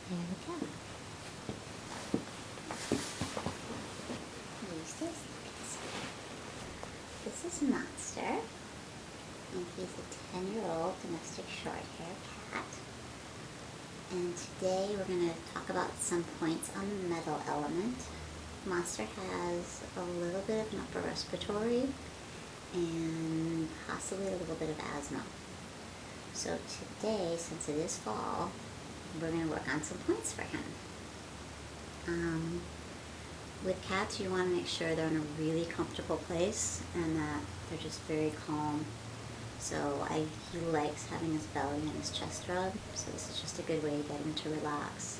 There we go. Use this. This is Monster, and he's a 10-year-old domestic short-haired cat. And today we're going to talk about some points on the metal element. Monster has a little bit of an upper respiratory and possibly a little bit of asthma. So today, since it is fall, we're going to work on some points for him. With cats, you want to make sure they're in a really comfortable place and that they're just very calm. So he likes having his belly and his chest rubbed, so this is just a good way to get him to relax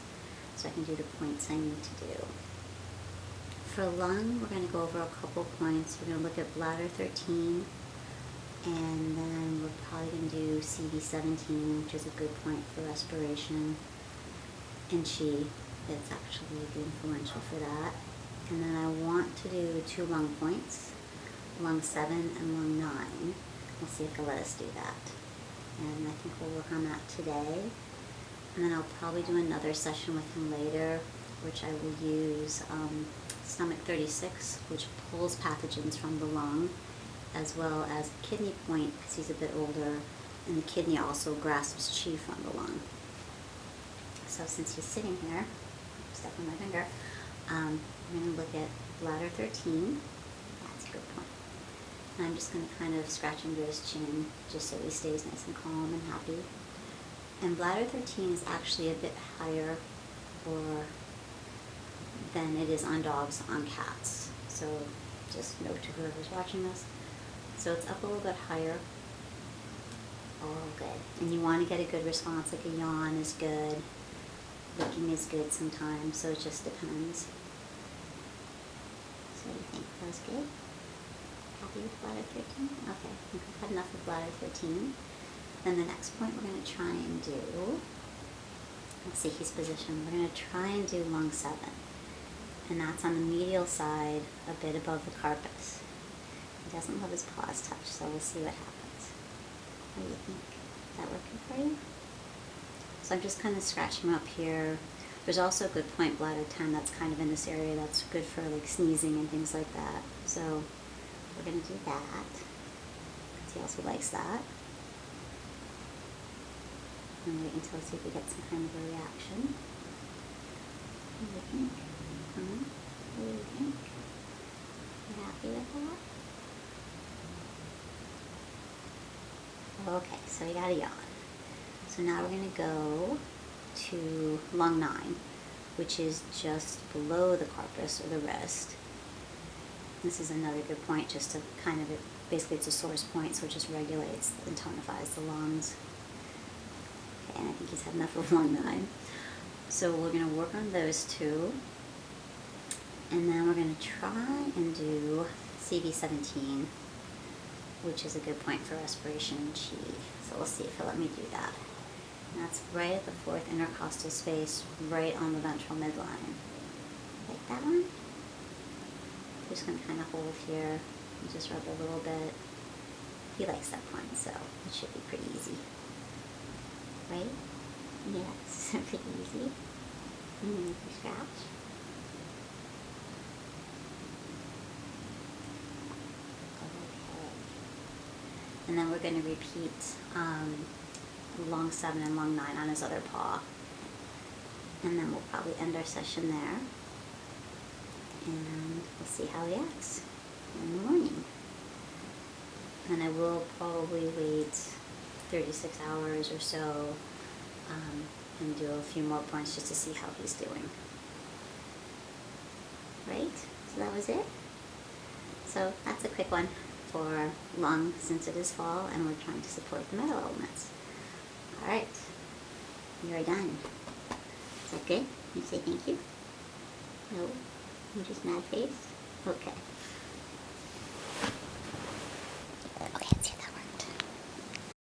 so I can do the points I need to do. For lung, we're going to go over a couple points. We're going to look at bladder 13, and then we're probably going to do CV17, which is a good point for respiration, and chi, it's actually influential for that. And then I want to do 2 lung points, lung 7 and lung 9. We'll see if he'll let us do that. And I think we'll work on that today. And then I'll probably do another session with him later, which I will use stomach 36, which pulls pathogens from the lung, as well as kidney point, because he's a bit older, and the kidney also grasps chi from the lung. So since he's sitting here, step on my finger, I'm going to look at bladder 13. That's a good point. And I'm just going to kind of scratch under his chin, just so he stays nice and calm and happy. And bladder 13 is actually a bit higher than it is on dogs, on cats. So just note to whoever's watching this. So it's up a little bit higher. Oh, good. And you want to get a good response, like a yawn is good. Licking is good sometimes, so it just depends. So what do you think? That was good? Happy with bladder 13? Okay, I think I've had enough of bladder 13. Then the next point we're going to try and do, let's see, he's positioned. We're going to try and do lung 7. And that's on the medial side, a bit above the carpus. He doesn't love his paws touched, so we'll see what happens. What do you think? Is that working for you? So I'm just kind of scratching him up here. There's also a good point, bladder 10, that's kind of in this area. That's good for like sneezing and things like that. So we're going to do that, because he also likes that. And wait until see if we get some kind of a reaction. What do you think? What do you think? You happy with that? Okay, so we got a yawn. So now we're going to go to lung 9, which is just below the carpus or the wrist. This is another good point, just to kind of, basically it's a source point, so it just regulates and tonifies the lungs. Okay, and I think he's had enough of lung 9. So we're going to work on those 2. And then we're going to try and do CV17, which is a good point for respiration and chi. So we'll see if he'll let me do that. And that's right at the 4th intercostal space, right on the ventral midline. Like that one? Just going to kind of hold here and just rub a little bit. He likes that point, so it should be pretty easy. Right? Yes, pretty easy. Scratch. Okay. And then we're going to repeat lung 7 and lung 9 on his other paw. And then we'll probably end our session there. And we'll see how he acts in the morning. And I will probably wait 36 hours or so and do a few more points just to see how he's doing. Right? So that was it. So that's a quick one for lung, since it is fall and we're trying to support the metal elements. Alright, you're done. Is that good? You say thank you? No? You just mad face? Okay.